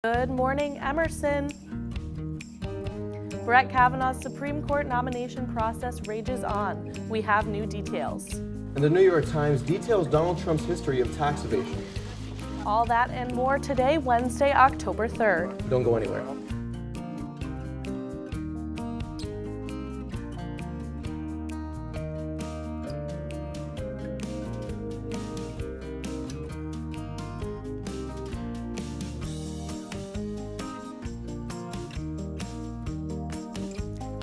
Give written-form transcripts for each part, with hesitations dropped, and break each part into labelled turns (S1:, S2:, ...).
S1: Good morning, Emerson. Brett Kavanaugh's Supreme Court nomination process rages on. We have new details.
S2: And the New York Times details Donald Trump's history of tax evasion.
S1: All that and more today, Wednesday, October 3rd.
S2: Don't go anywhere.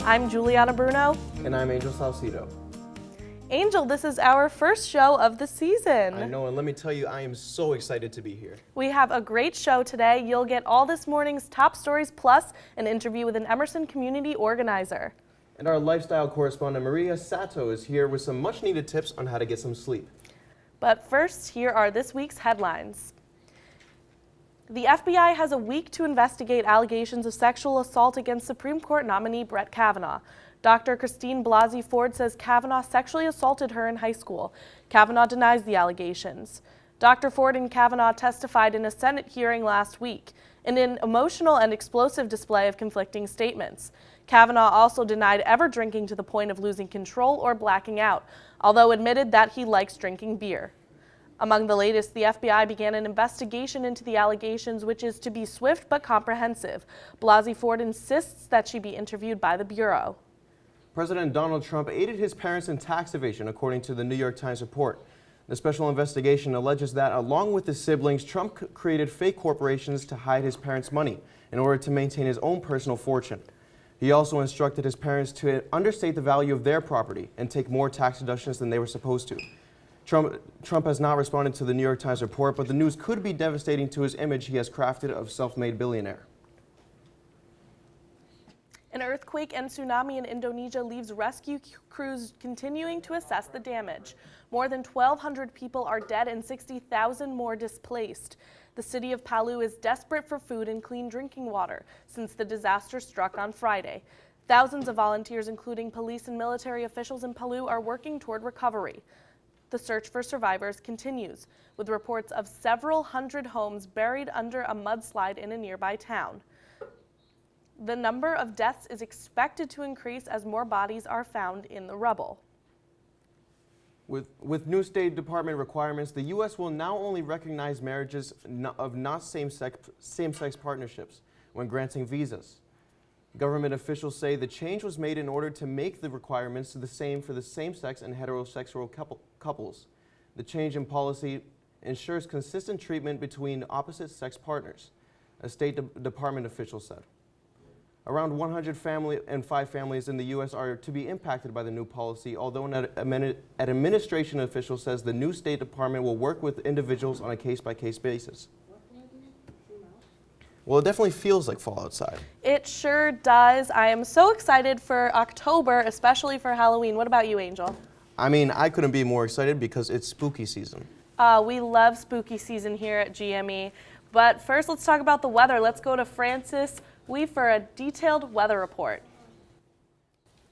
S1: I'm Juliana Bruno.
S2: And I'm Angel Salcido.
S1: Angel, this is our first show of the season.
S2: I know, and let me tell you, I am so excited to be here.
S1: We have a great show today. You'll get all this morning's top stories plus an interview with an Emerson community organizer.
S2: And our lifestyle correspondent Maria Sato is here with some much needed tips on how to get some sleep.
S1: But first, here are this week's headlines. The FBI has a week to investigate allegations of sexual assault against Supreme Court nominee Brett Kavanaugh. Dr. Christine Blasey Ford says Kavanaugh sexually assaulted her in high school. Kavanaugh denies the allegations. Dr. Ford and Kavanaugh testified in a Senate hearing last week in an emotional and explosive display of conflicting statements. Kavanaugh also denied ever drinking to the point of losing control or blacking out, although admitted that he likes drinking beer. Among the latest, the FBI began an investigation into the allegations, which is to be swift but comprehensive. Blasey Ford insists that she be interviewed by the Bureau.
S2: President Donald Trump aided his parents in tax evasion, according to the New York Times report. The special investigation alleges that, along with his siblings, Trump created fake corporations to hide his parents' money in order to maintain his own personal fortune. He also instructed his parents to understate the value of their property and take more tax deductions than they were supposed to. Trump has not responded to the New York Times report, but the news could be devastating to his image he has crafted of self-made billionaire.
S1: An earthquake and tsunami in Indonesia leaves rescue crews continuing to assess the damage. More than 1,200 people are dead and 60,000 more displaced. The city of Palu is desperate for food and clean drinking water since the disaster struck on Friday. Thousands of volunteers, including police and military officials in Palu, are working toward recovery. The search for survivors continues, with reports of several hundred homes buried under a mudslide in a nearby town. The number of deaths is expected to increase as more bodies are found in the rubble.
S2: With new State Department requirements, the U.S. will now only recognize marriages of not same-sex partnerships when granting visas. Government officials say the change was made in order to make the requirements the same for the same-sex and heterosexual couples. The change in policy ensures consistent treatment between opposite-sex partners, a State Department official said. Around 105 families in the U.S. are to be impacted by the new policy, although an administration official says the new State Department will work with individuals on a case-by-case basis. Well, it definitely feels like fall outside.
S1: It sure does. I am so excited for October, especially for Halloween. What about you, Angel?
S2: I mean, I couldn't be more excited because it's spooky season.
S1: We love spooky season here at GME. But first, let's talk about the weather. Let's go to Francis Wee for a detailed weather report.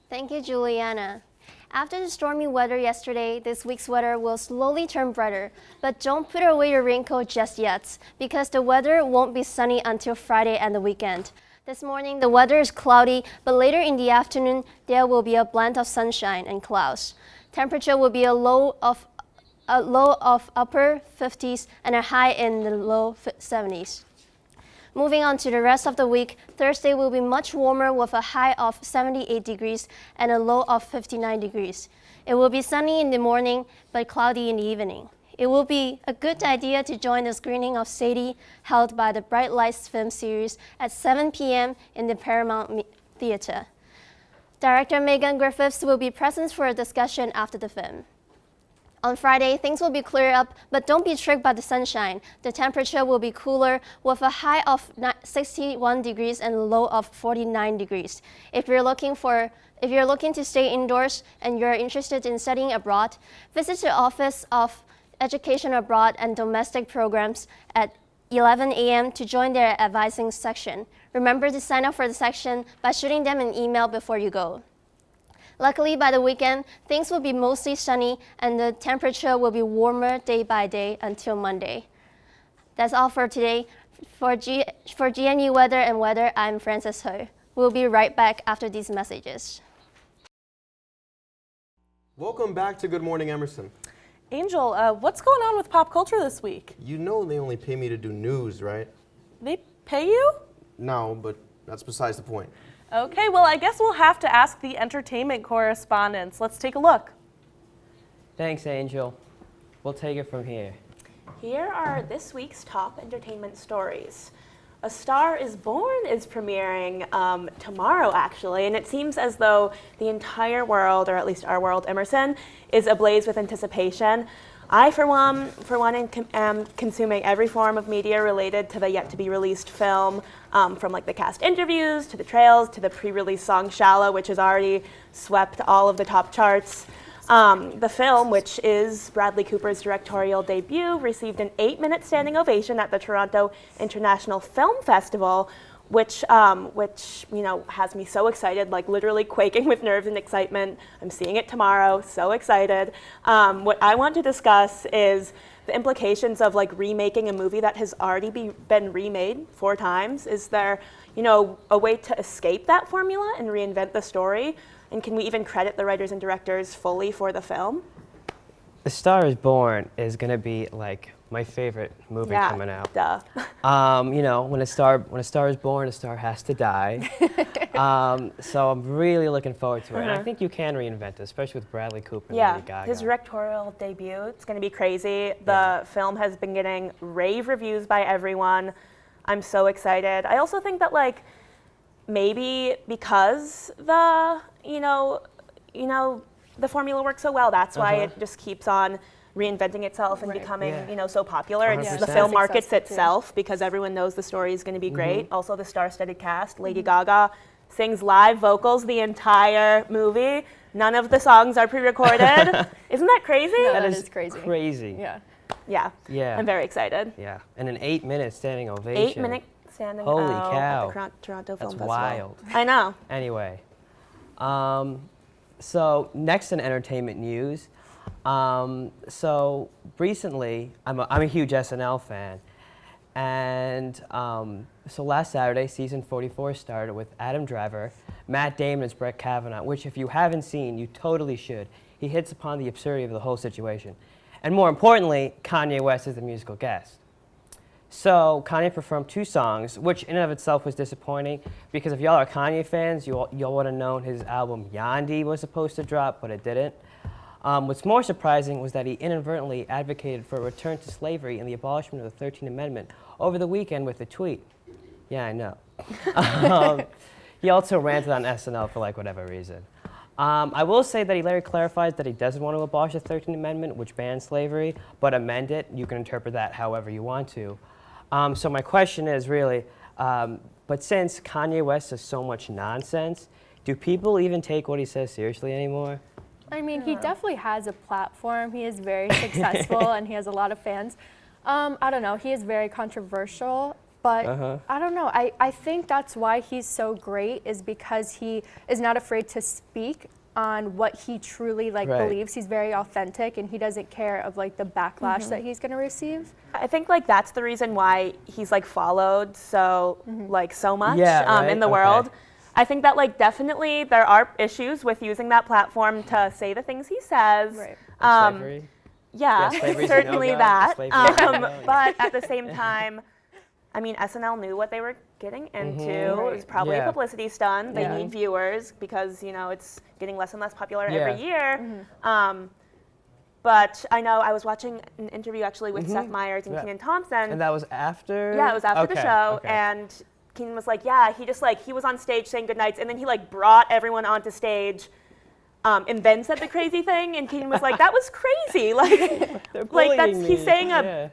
S3: Thank you, Juliana. After the stormy weather yesterday, this week's weather will slowly turn brighter, but don't put away your raincoat just yet, because the weather won't be sunny until Friday and the weekend. This morning, the weather is cloudy, but later in the afternoon, there will be a blend of sunshine and clouds. Temperature will be a low of upper 50s and a high in the low 70s. Moving on to the rest of the week, Thursday will be much warmer with a high of 78 degrees and a low of 59 degrees. It will be sunny in the morning, but cloudy in the evening. It will be a good idea to join the screening of Sadie held by the Bright Lights film series at 7 p.m. in the Paramount Theater. Director Megan Griffiths will be present for a discussion after the film. On Friday, things will be clear up, but don't be tricked by the sunshine. The temperature will be cooler with a high of 61 degrees and a low of 49 degrees. If you're looking to stay indoors and you're interested in studying abroad, visit the Office of Education Abroad and Domestic Programs at 11 a.m. to join their advising section. Remember to sign up for the section by shooting them an email before you go. Luckily, by the weekend, things will be mostly sunny and the temperature will be warmer day by day until Monday. That's all for today. For GNU Weather and Weather, I'm Frances Ho. We'll be right back after these messages.
S2: Welcome back to Good Morning Emerson.
S1: Angel, what's going on with pop culture this week?
S2: You know they only pay me to do news, right?
S1: They pay you?
S2: No, but that's besides the point.
S1: Okay, well, I guess we'll have to ask the entertainment correspondents. Let's take a look.
S4: Thanks, Angel. We'll take it from here.
S5: Here are this week's top entertainment stories. A Star is Born is premiering tomorrow, actually, and it seems as though the entire world, or at least our world, Emerson, is ablaze with anticipation. I, for one, am consuming every form of media related to the yet-to-be-released film, from like the cast interviews, to the trails, to the pre-release song Shallow, which has already swept all of the top charts. The film, which is Bradley Cooper's directorial debut, received an 8-minute standing ovation at the Toronto International Film Festival, which has me so excited, like literally quaking with nerves and excitement. I'm seeing it tomorrow, so excited. What I want to discuss is the implications of like remaking a movie that has already been remade 4 times. Is there, a way to escape that formula and reinvent the story? And can we even credit the writers and directors fully for the film?
S4: A Star is Born is gonna be like my favorite movie coming out.
S5: Duh.
S4: When a star is born, a star has to die. So I'm really looking forward to it. And I think you can reinvent it, especially with Bradley Cooper and Lady Gaga.
S5: His directorial debut, it's going to be crazy. The film has been getting rave reviews by everyone. I'm so excited. I also think that maybe because the formula works so well, that's why it just keeps on reinventing itself and becoming, so popular. And the
S4: 100%.
S5: film markets itself because everyone knows the story is going to be great. Also, the star-studded cast. Lady Gaga sings live vocals the entire movie. None of the songs are pre-recorded. Isn't that crazy?
S3: No,
S4: that
S3: is crazy.
S4: Crazy.
S3: Yeah.
S4: Yeah.
S5: I'm very excited.
S4: Yeah. And an 8-minute standing ovation.
S5: 8-minute standing
S4: Holy
S5: O
S4: cow.
S5: at the Toronto Film
S4: That's
S5: Festival.
S4: wild.
S5: I know.
S4: Anyway, so next in entertainment news. So recently, I'm a huge SNL fan, and so last Saturday, season 44 started with Adam Driver, Matt Damon as Brett Kavanaugh, which if you haven't seen, you totally should. He hits upon the absurdity of the whole situation. And more importantly, Kanye West is the musical guest. So Kanye performed 2 songs, which in and of itself was disappointing, because if y'all are Kanye fans, y'all would have known his album Yandi was supposed to drop, but it didn't. What's more surprising was that he inadvertently advocated for a return to slavery and the abolishment of the 13th Amendment over the weekend with a tweet. Yeah, I know. He also ranted on SNL for whatever reason. I will say that he later clarifies that he doesn't want to abolish the 13th Amendment, which bans slavery, but amend it. You can interpret that however you want to. So my question is really, but since Kanye West says so much nonsense, do people even take what he says seriously anymore?
S6: I mean, he definitely has a platform. He is very successful and he has a lot of fans. I don't know, he is very controversial, but I don't know. I think that's why he's so great, is because he is not afraid to speak on what he truly believes. He's very authentic and he doesn't care of the backlash that he's going to receive.
S5: I think that's the reason why he's followed so so much in the world. I think that definitely there are issues with using that platform to say the things he says.
S6: Right.
S4: Slavery?
S5: Yeah,
S4: slavery's a
S5: certainly
S4: no-go.
S5: that.
S4: Slavery's a no-go.
S5: But at the same time, I mean, SNL knew what they were getting into. It was probably a publicity stunt. They need viewers because it's getting less and less popular every year. But I know I was watching an interview actually with Seth Meyers and Kenan Thompson.
S4: And that was after?
S5: Yeah, it was after the show, and Kenan was he was on stage saying goodnights, and then he brought everyone onto stage, and then said the crazy thing, and Kenan was like, that was crazy, he's saying a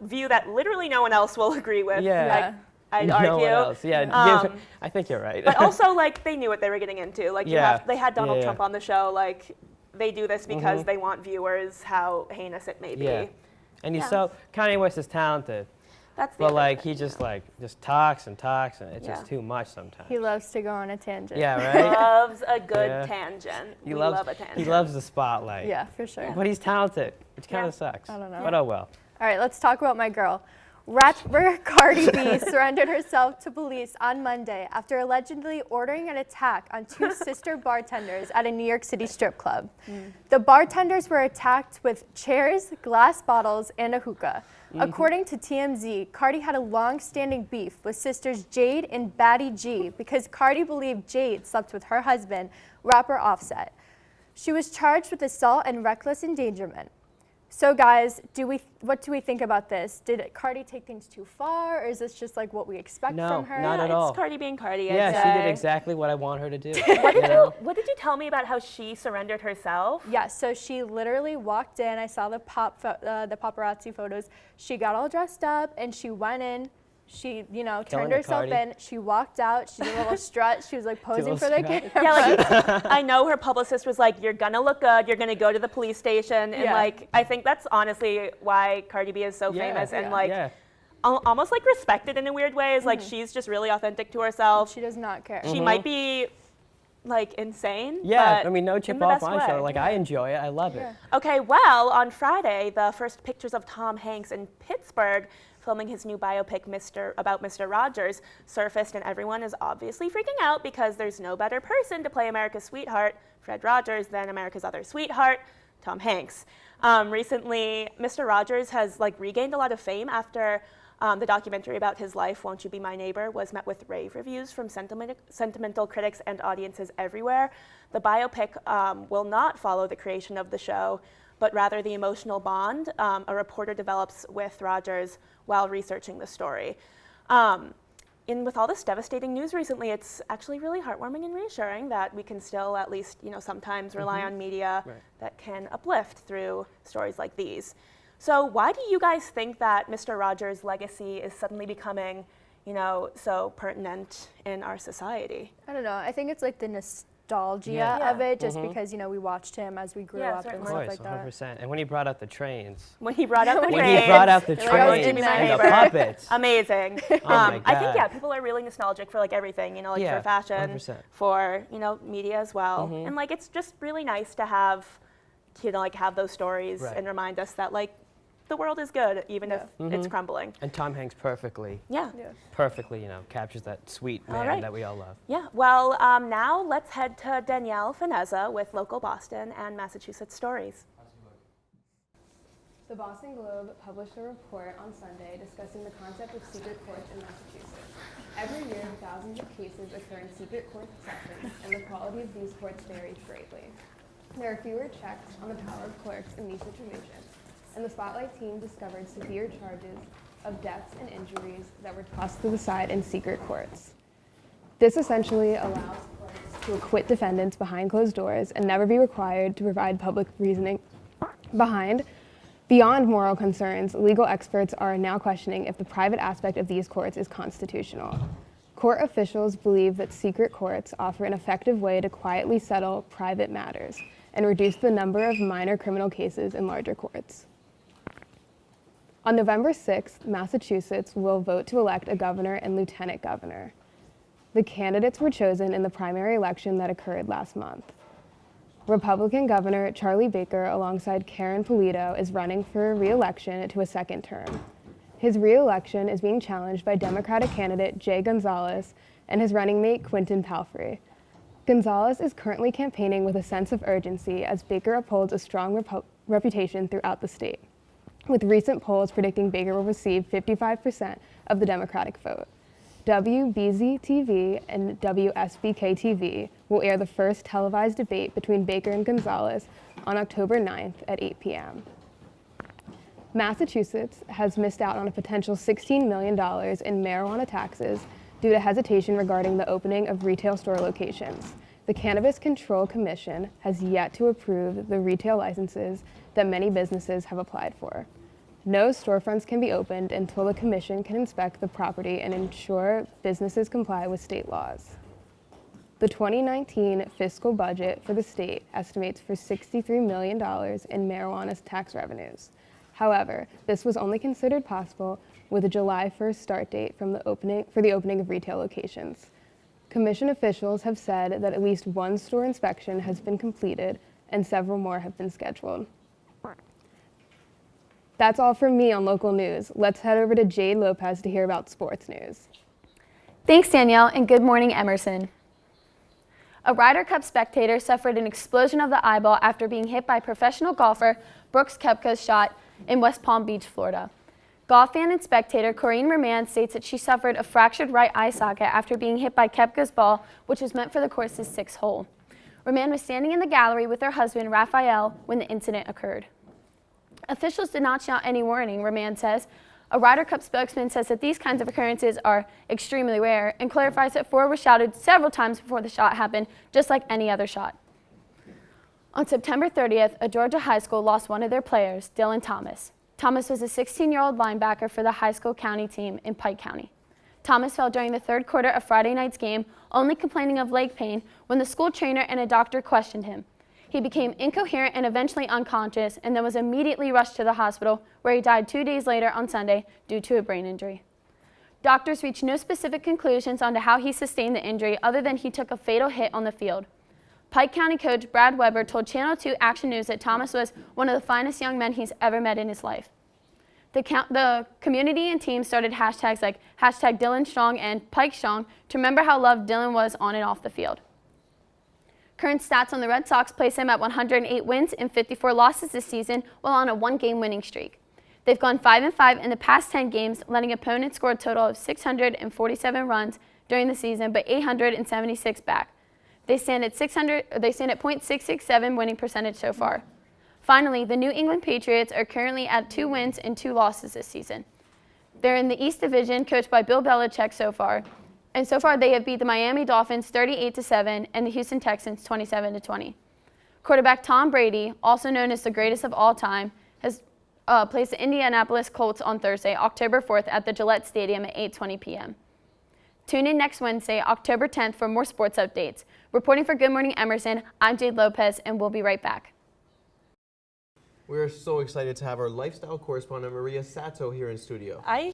S5: view that literally no one else will agree with. I'd argue.
S4: No one else. I think you're right.
S5: But also they knew what they were getting into. They had Donald Trump on the show. They do this because they want viewers, how heinous it may be.
S4: Yeah. And Kanye West is talented.
S5: That's the
S4: But he just talks and talks, and it's just too much sometimes.
S6: He loves to go on a tangent.
S4: Yeah, right?
S5: Loves a good tangent.
S4: He
S5: love
S4: loves
S5: a tangent.
S4: He loves the spotlight.
S6: Yeah, for sure.
S4: But he's talented, which kind of sucks.
S6: I don't know.
S4: But oh well.
S6: All right, let's talk about my girl. Rapper Cardi B surrendered herself to police on Monday after allegedly ordering an attack on two sister bartenders at a New York City strip club. The bartenders were attacked with chairs, glass bottles, and a hookah. According to TMZ, Cardi had a long-standing beef with sisters Jade and Batty G because Cardi believed Jade slept with her husband, rapper Offset. She was charged with assault and reckless endangerment. So guys, what do we think about this? Did Cardi take things too far, or is this just like what we expect from her?
S4: Not at all.
S5: It's Cardi being Cardi.
S4: Yeah,
S5: I'd
S4: she
S5: say.
S4: did exactly what I want her to do.
S5: What did you tell me about how she surrendered herself?
S6: Yeah, so she literally walked in. I saw the paparazzi photos. She got all dressed up and she went in. She, turned herself in. She walked out. She did a little strut. She was like posing for the camera.
S5: Yeah, I know her publicist was like, "You're gonna look good. You're gonna go to the police station," and I think that's honestly why Cardi B is so famous and almost like respected in a weird way. Is like she's just really authentic to herself.
S6: She does not care.
S5: She might be like insane.
S4: Yeah,
S5: but
S4: I mean, no chip
S5: in the
S4: off
S5: best
S4: my
S5: way.
S4: shoulder. Like, I enjoy it. I love it.
S5: Okay, well, on Friday, the first pictures of Tom Hanks in Pittsburgh filming his new biopic about Mr. Rogers surfaced, and everyone is obviously freaking out because there's no better person to play America's sweetheart, Fred Rogers, than America's other sweetheart, Tom Hanks. Recently, Mr. Rogers has regained a lot of fame after the documentary about his life, Won't You Be My Neighbor, was met with rave reviews from sentimental critics and audiences everywhere. The biopic will not follow the creation of the show, but rather the emotional bond a reporter develops with Rogers while researching the story. With all this devastating news recently, it's actually really heartwarming and reassuring that we can still at least, sometimes rely on media that can uplift through stories like these. So why do you guys think that Mr. Rogers' legacy is suddenly becoming, so pertinent in our society?
S6: I don't know. I think it's like the nostalgia of it, just because we watched him as we grew up and
S4: Of
S6: stuff
S4: course,
S6: like that.
S4: 100%. And when he brought out the trains.
S5: When he brought out the
S4: When
S5: trains.
S4: he brought out the
S5: Like, oh,
S4: trains
S5: Jimmy, my
S4: and the
S5: neighbor.
S4: puppets.
S5: Amazing.
S4: my
S5: I think
S4: God.
S5: people are really nostalgic for everything,
S4: Yeah,
S5: for fashion,
S4: 100%.
S5: for media as well, and it's just really nice to have have those stories and remind us that the world is good even if it's crumbling.
S4: And Tom Hanks perfectly captures that sweet man that we all love.
S5: Yeah. Well, now let's head to Danielle Finezza with local Boston and Massachusetts stories.
S7: The Boston Globe published a report on Sunday discussing the concept of secret courts in Massachusetts. Every year, thousands of cases occur in secret court sessions, and the quality of these courts varies greatly. There are fewer checks on the power of clerks in these situations, and the Spotlight team discovered severe charges of deaths and injuries that were tossed to the side in secret courts. This essentially allows courts to acquit defendants behind closed doors and never be required to provide public reasoning Beyond moral concerns, legal experts are now questioning if the private aspect of these courts is constitutional. Court officials believe that secret courts offer an effective way to quietly settle private matters and reduce the number of minor criminal cases in larger courts. On November 6th, Massachusetts will vote to elect a governor and lieutenant governor. The candidates were chosen in the primary election that occurred last month. Republican Governor Charlie Baker, alongside Karen Polito, is running for re-election to a second term. His re-election is being challenged by Democratic candidate Jay Gonzalez and his running mate Quentin Palfrey. Gonzalez is currently campaigning with a sense of urgency as Baker upholds a strong reputation throughout the state, with recent polls predicting Baker will receive 55% of the Democratic vote. WBZ-TV and WSBK-TV will air the first televised debate between Baker and Gonzalez on October 9th at 8 p.m. Massachusetts has missed out on a potential $16 million in marijuana taxes due to hesitation regarding the opening of retail store locations. The Cannabis Control Commission has yet to approve the retail licenses that many businesses have applied for. No storefronts can be opened until the commission can inspect the property and ensure businesses comply with state laws. The 2019 fiscal budget for the state estimates for $63 million in marijuana tax revenues. However, this was only considered possible with a July 1st start date for the opening of retail locations. Commission officials have said that at least one store inspection has been completed and several more have been scheduled. That's all from me on local news. Let's head over to Jade Lopez to hear about sports news.
S8: Thanks, Danielle, and good morning, Emerson. A Ryder Cup spectator suffered an explosion of the eyeball after being hit by professional golfer Brooks Koepka's shot in West Palm Beach, Florida. Golf fan and spectator Corinne Remand states that she suffered a fractured right eye socket after being hit by Koepka's ball, which was meant for the course's 6th hole. Remand was standing in the gallery with her husband, Raphael, when the incident occurred. Officials did not shout any warning, Remand says. A Ryder Cup spokesman says that these kinds of occurrences are extremely rare and clarifies that 4 was shouted several times before the shot happened, just like any other shot. On September 30th, a Georgia high school lost one of their players, Dylan Thomas. Thomas was a 16-year-old linebacker for the high school county team in Pike County. Thomas fell during the 3rd quarter of Friday night's game, only complaining of leg pain when the school trainer and a doctor questioned him. He became incoherent and eventually unconscious, and then was immediately rushed to the hospital, where he died 2 days later on Sunday due to a brain injury. Doctors reached no specific conclusions onto how he sustained the injury other than he took a fatal hit on the field. Pike County coach Brad Weber told Channel 2 Action News that Thomas was one of the finest young men he's ever met in his life. The community and team started hashtags like #DylanStrong and PikeStrong to remember how loved Dylan was on and off the field. Current stats on the Red Sox place him at 108 wins and 54 losses this season while on a 1-game winning streak. They've gone 5-5 in the past 10 games, letting opponents score a total of 647 runs during the season, but 876 back. They stand at .667 winning percentage so far. Finally, the New England Patriots are currently at 2 wins and 2 losses this season. They're in the East Division, coached by Bill Belichick so far. And so far, they have beat the Miami Dolphins 38-7 and the Houston Texans 27-20. Quarterback Tom Brady, also known as the greatest of all time, has plays the Indianapolis Colts on Thursday, October 4th at the Gillette Stadium at 8:20 p.m. Tune in next Wednesday, October 10th for more sports updates. Reporting for Good Morning Emerson, I'm Jade Lopez, and we'll be right back.
S2: We're so excited to have our lifestyle correspondent Maria Sato here in studio.
S1: I